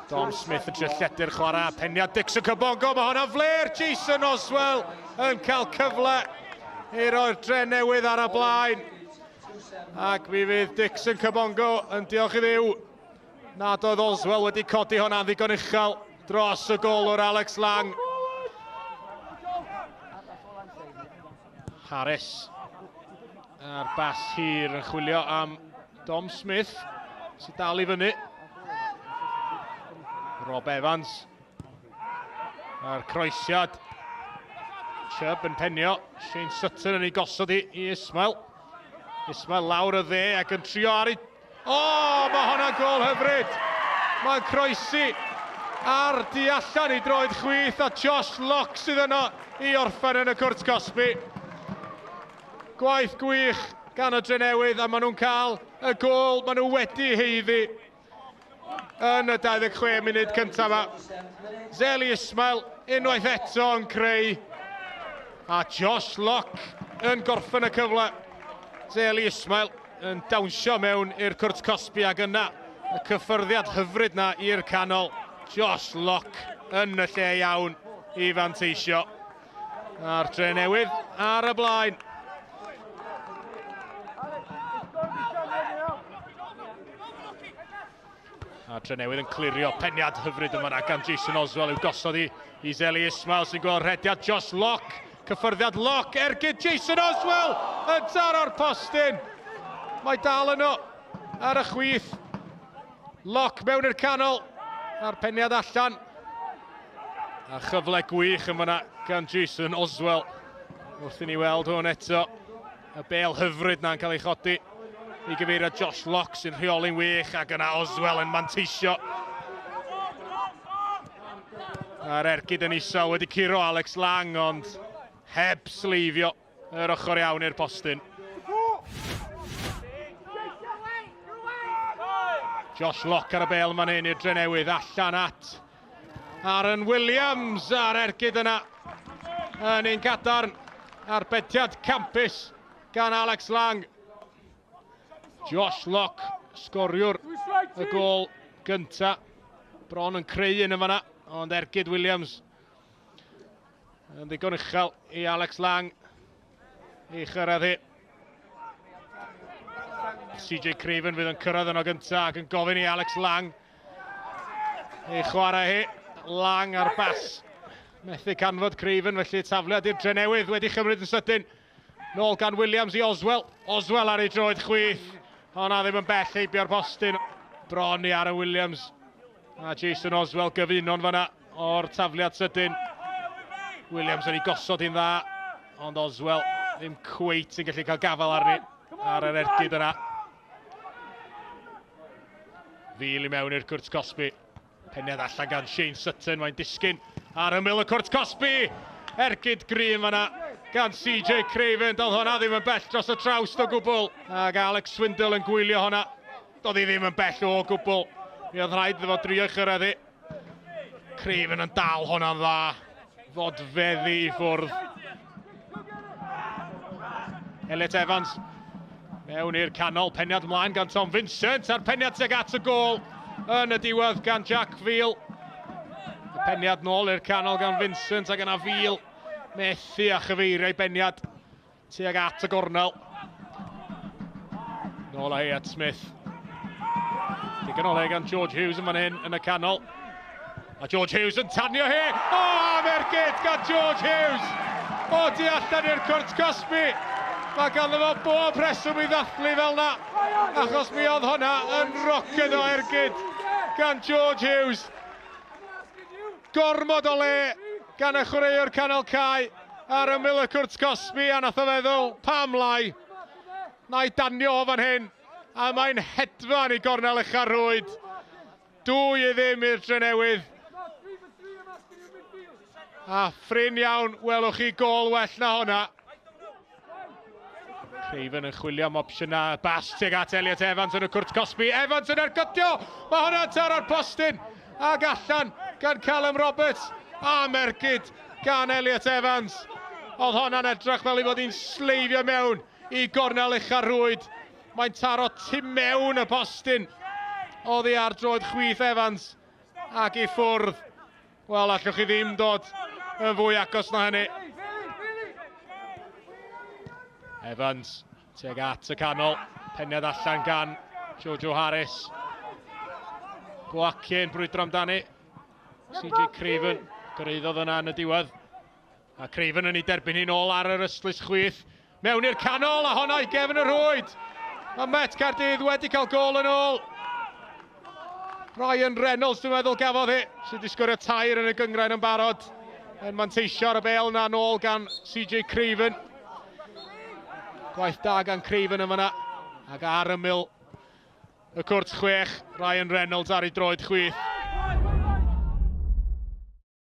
Dom Smith yn trylledu'r chwarae, penniad Dixon Cybongo, mae hwnna'n fler, Jason Oswell yn cael cyfle i roi'r Drenewydd ar y blaen. Ac mi fydd Dixon Cybongo yn diolch i ddiw nad oedd Oswell wedi codi hwnna'n ddigon uchel dros y golwr Alex Lang. Harris a'r bas hir yn chwilio am Dom Smith sy'n dal i fyny. Rob Evans a'r croesiad. Chubb yn penio, Shane Sutton yn ei gosod i Ismail. Ismail lawr y dde ac yn trio ar ei... O, mae hwnna'n gol hyfryd. Mae'n croesi ar di allan i droed chwith a Josh Locke sydd yno i orffen yn y cwrt Cosby. Gwaith gwych gan y Drenewydd a maen nhw'n cael y gol, maen nhw wedi heiddi yn y 26 munud cyntaf yma. Zeli Ismail unwaith eto yn creu a Josh Locke yn gorffen y cyfle. Zeli Ismail yn dawnsio mewn i'r cwrt Cosby ac yna y cyffyrddiad hyfryd na i'r canol. Josh Locke yn y lle iawn i fanteisio. A'r Drenewydd ar y blaen. A Drenewydd yn clirio penniad hyfryd yma gan Jason Oswell i'w gosod i Zeli Ismail sy'n gweld rhediad Josh Locke. Cyffyrddiad Locke, ergyd Jason Oswell yn taro'r postyn. Mae dal yno ar y chwith. Locke mewn i'r canol, a'r penniad allan. A chyfle gwych yma gan Jason Oswell. Wrth i ni weld hwn eto. Y bel hyfryd na'n cael ei chodi i gyfeirio Josh Locke sy'n rheoli'n wych ac yna Oswell yn manteisio. A'r ergyd yn isel wedi curo Alex Lang ond heb sleifio yr ochr iawn i'r postyn. Josh Locke ar y bel man hyn i'r Drenewydd allan at Aaron Williams a'r ergyd yna yn un gadarn a'r betiad campus gan Alex Lang. Josh Locke, sgoriwr y gol gynta. Bron yn creu un yma, ond ergyd Williams yn ddigon uchel i Alex Lang i chyrraedd hi. CJ Craven fydd yn cyrraedd yno gynta ac yn gofyn i Alex Lang i chwarae hi. Lang ar bas. Methu canfod Craven, felly tafliad i'r Drenewydd wedi chymryd yn sydyn. Nôl gan Williams i Oswell. Oswell ar ei droed chwith. Honna ddim yn bell heibio'r postyn. Bron i Aaron Williams. A Jason Oswell gyfunon fanna o'r tafliad sydyn. Williams yn ei gosod hi'n dda. Ond Oswell ddim cweit yn gallu cael gafel arni ar yr ergyd yna. Fil i mewn i'r cwrt Cosby. Penniad allan gan Shane Sutton. Mae'n disgyn ar ymyl y cwrt Cosby. Ergyd grin fanna gan CJ Craven. Doedd hwnna ddim yn bell dros y trawst o gwbl. Ac Alex Swindle yn gwylio hwnna. Doedd hi ddim yn bell o gwbl. Mi oedd rhaid iddo fo drio chyrraedd hi. Craven yn dal hwnna'n dda. Fodfeddi i ffwrdd. Elliot Evans mewn i'r canol. Penniad ymlaen gan Tom Vincent. A'r penniad tuag at y gol yn y diwedd gan Jack Veal. Penniad nôl i'r canol gan Vincent ac yna Veal methu a chyfeiriau beniad tuag at y gornel. Nôl a hi at Smith. Digon o le gan George Hughes yn fan hyn yn y canol. A George Hughes yn tanio hi. O, mergyd gan George Hughes. O, di allan i'r cwrt Cosby. Mae ganddo fo bob reswm i ddathlu fel na. Achos mi oedd hwnna yn roced o ergyd gan George Hughes. Gormod o le gan y chwaraewr canol cae ar ymyl y cwrt Cosby a nath o feddwl, pam lai, na i danio o fan hyn a mae'n hedfan i gornel Uchafbwyntiau. 2-0 i'r Drenewydd. A ffrin iawn, welwch chi gol well na honna. Craven yn chwilio am opsiynau, bas tuag at Elliot Evans yn y cwrt Cosby. Evans yn ergydio, mae hwnna'n taro'r postyn ac allan gan Callum Roberts a mergyd gan Elliot Evans. Oedd hwnna'n edrych fel i fod hi'n sleifio mewn i gornel Uchafbwyntiau. Mae'n taro tu mewn y postyn. Oddi ar droed chwith Evans. Ac i ffwrdd. Wel, allwch chi ddim dod yn fwy agos na hynny. Evans, tuag at y canol. Peniad allan gan Jojo Harris. Gwacien brwydro amdani. CJ Craven, gyrraeddodd yna yn y diwedd. A Craven yn ei derbyn hi'n ôl ar yr ystlys chwith. Mewn i'r canol, a honna i gefn y rhwyd. Mae Met Caerdydd wedi cael gol yn ôl. Ryan Reynolds, dwi'n meddwl, gafodd hi, sydd wedi sgorio tair yn y gyngraen yn barod. Yn manteisio ar y bel na nôl gan CJ Craven. Gwaith da gan Craven yma na. Ac ar ymyl y cwrt chwech, Ryan Reynolds ar ei droed chwith.